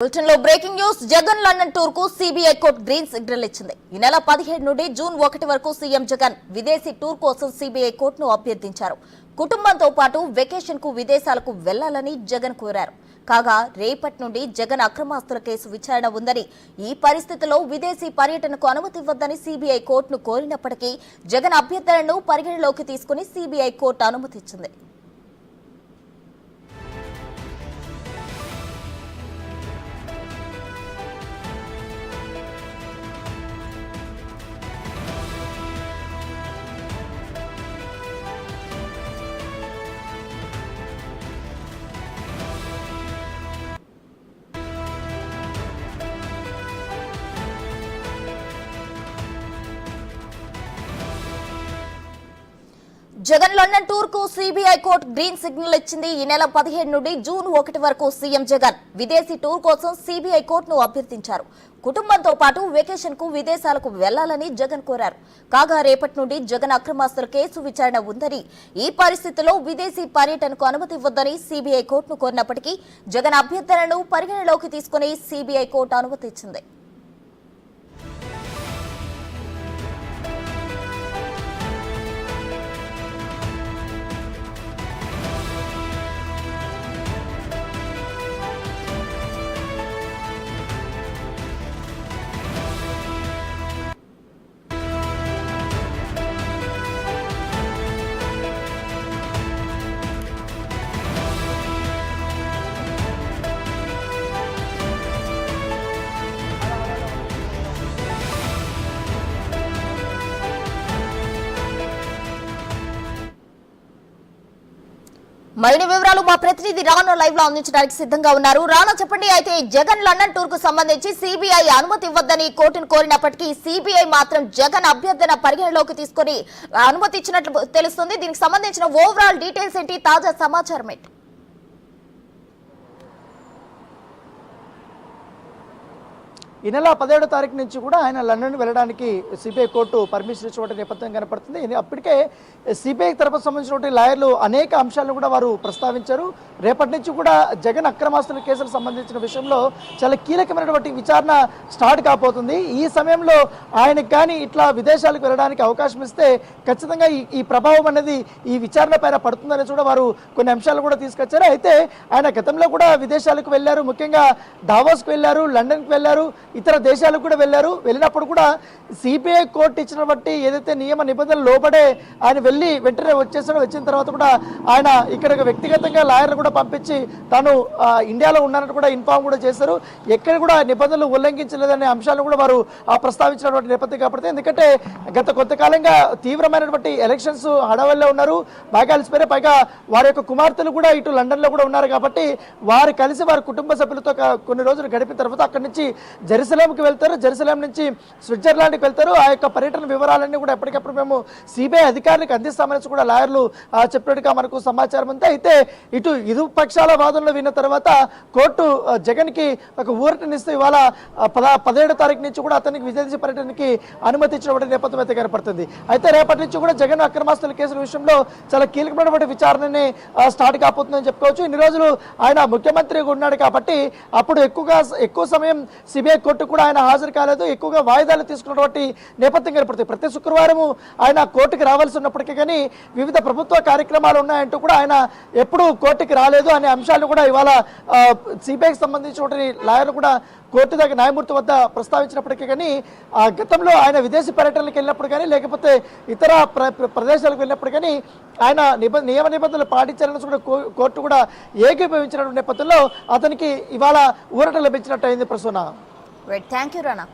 Bulletin లో breaking news. Jagan London tour కు CBI court green signal ఇచ్చింది. ఈ నెల 17 నుండి జూన్ 1 వరకు సీఎం జగన్ విదేశీ టూర్ కోసం సిబిఐ కోర్టును అభ్యర్థించారు. కుటుంబంతో పాటు వెకేషన్ కు విదేశాలకు వెళ్లాలని జగన్ కోరారు. కాగా రేపటి నుండి జగన్ అక్రమాస్తుల కేసు విచారణ ఉందని, ఈ పరిస్థితిలో విదేశీ పర్యటనకు అనుమతి ఇవ్వద్దని సిబిఐ కోర్టును కోరినప్పటికీ జగన్ అభ్యర్థనను పరిగణలోకి తీసుకుని సిబిఐ కోర్టు అనుమతిచ్చింది. జగన్ లండన్ టూర్ కు సిబిఐ కోర్టు గ్రీన్ సిగ్నల్ ఇచ్చింది. ఈ నెల 17 నుండి జూన్ 1 వరకు సీఎం జగన్ విదేశీ టూర్ కోసం సిబిఐ కోర్టును అభ్యర్థించారు. కుటుంబంతో పాటు వెకేషన్ కు విదేశాలకు వెళ్లాలని జగన్ కోరారు. కాగా రేపటి నుండి జగన్ అక్రమాస్తుల కేసు విచారణ ఉందని, ఈ పరిస్థితిలో విదేశీ పర్యటనకు అనుమతి ఇవ్వద్దని సిబిఐ కోర్టును కోరినప్పటికీ జగన్ అభ్యర్థనను పరిగణలోకి తీసుకుని సిబిఐ కోర్టు అనుమతి ఇచ్చింది. మరిన్ని వివరాలు మా ప్రతినిధి రానా లైవ్ లో అందించడానికి సిద్ధంగా ఉన్నారు. రానా, చెప్పండి. అయితే జగన్ లండన్ టూర్ కు సంబంధించి సిబిఐ అనుమతి ఇవ్వద్దని కోర్టును కోరినప్పటికీ సిబిఐ మాత్రం జగన్ అభ్యర్థన పరిగణలోకి తీసుకుని అనుమతి ఇచ్చినట్లు తెలుస్తుంది. దీనికి సంబంధించిన ఓవరాల్ డీటెయిల్స్ ఏంటి? తాజా సమాచారం ఏంటి? ఈ నెల 17వ తారీఖు నుంచి కూడా ఆయన లండన్ వెళ్ళడానికి సిబిఐ కోర్టు పర్మిషన్ ఇచ్చినటువంటి నేపథ్యం కనపడుతుంది. అప్పటికే సిబిఐ తరపుకు సంబంధించినటువంటి లాయర్లు అనేక అంశాలను కూడా వారు ప్రస్తావించారు. రేపటి నుంచి కూడా జగన్ అక్రమాస్తుల కేసులకు సంబంధించిన విషయంలో చాలా కీలకమైనటువంటి విచారణ స్టార్ట్ కాబోతుంది. ఈ సమయంలో ఆయనకు కానీ ఇట్లా విదేశాలకు వెళ్ళడానికి అవకాశం ఇస్తే ఖచ్చితంగా ఈ ప్రభావం అనేది ఈ విచారణ పైన పడుతుందని కూడా వారు కొన్ని అంశాలు కూడా తీసుకొచ్చారు. అయితే ఆయన గతంలో కూడా విదేశాలకు వెళ్ళారు, ముఖ్యంగా దావోస్కు వెళ్ళారు, లండన్కి వెళ్ళారు, ఇతర దేశాలకు కూడా వెళ్ళినప్పుడు కూడా సిబిఐ కోర్టు ఇచ్చినటువంటి ఏదైతే నియమ నిబంధనలు లోబడే ఆయన వెళ్ళి వెంటనే వచ్చేసాడో, వచ్చిన తర్వాత కూడా ఆయన ఇక్కడ వ్యక్తిగతంగా లాయర్లు కూడా పంపించి తాను ఇండియాలో ఉన్నానని కూడా ఇన్ఫార్మ్ కూడా చేశారు. ఎక్కడ కూడా నిబంధనలు ఉల్లంఘించలేదనే అంశాలను కూడా వారు ప్రస్తావించినటువంటి నేపథ్యం కాబట్టి, ఎందుకంటే గత కొంతకాలంగా తీవ్రమైనటువంటి ఎలక్షన్స్ హడావల్లో ఉన్నారు, బాగా అలసిపోయారు. పైగా వారి యొక్క కుమార్తెలు కూడా ఇటు లండన్లో కూడా ఉన్నారు కాబట్టి వారు కలిసి వారి కుటుంబ సభ్యులతో కొన్ని రోజులు గడిపిన తర్వాత అక్కడి నుంచి జెరూసలేంకి వెళ్తారు, జెరూసలేం నుంచి స్విట్జర్లాండ్కి వెళ్తారు. ఆ యొక్క పర్యటన వివరాలన్నీ కూడా ఎప్పటికప్పుడు మేము సిబిఐ అధికారులకు అందిస్తామని కూడా లాయర్లు చెప్పినట్టుగా మనకు సమాచారం ఉంది. అయితే ఇరు పక్షాల వాదనలు విన్న తర్వాత కోర్టు జగన్కి ఒక ఊరటనిస్తూ ఇవాళ 17వ తారీఖు నుంచి కూడా అతనికి విదేశీ పర్యటనకి అనుమతి ఇచ్చినటువంటి నేపథ్యం అయితే కనపడుతుంది. అయితే రేపటి నుంచి కూడా జగన్ అక్రమాస్తుల కేసుల విషయంలో చాలా కీలకమైనటువంటి విచారణని స్టార్ట్ కాబోతుందని చెప్పుకోవచ్చు. ఇన్ని రోజులు ఆయన ముఖ్యమంత్రిగా ఉన్నాడు కాబట్టి అప్పుడు ఎక్కువ సమయం సిబిఐ కోర్టు కూడా ఆయన హాజరు కాలేదు, ఎక్కువగా వాయిదాలు తీసుకున్నటువంటి నేపథ్యం కనపడుతుంది. ప్రతి శుక్రవారం ఆయన కోర్టుకి రావాల్సి ఉన్నప్పటికీ కానీ వివిధ ప్రభుత్వ కార్యక్రమాలు ఉన్నాయంటూ కూడా ఆయన ఎప్పుడూ కోర్టుకి రాలేదు అనే అంశాలు కూడా ఇవాళ సిబిఐకి సంబంధించినటువంటి లాయర్లు కూడా కోర్టు దగ్గర న్యాయమూర్తి వద్ద ప్రస్తావించినప్పటికీ కానీ గతంలో ఆయన విదేశీ పర్యటనలకు వెళ్ళినప్పుడు కానీ లేకపోతే ఇతర ప్రదేశాలకు వెళ్ళినప్పుడు కానీ ఆయన నియమ నిబంధనలు పాటించాలని కూడా కోర్టు కూడా ఏకీభవించినటువంటి నేపథ్యంలో అతనికి ఇవాళ ఊరట లభించినట్టు అయింది. Prasuna, thank you Rana.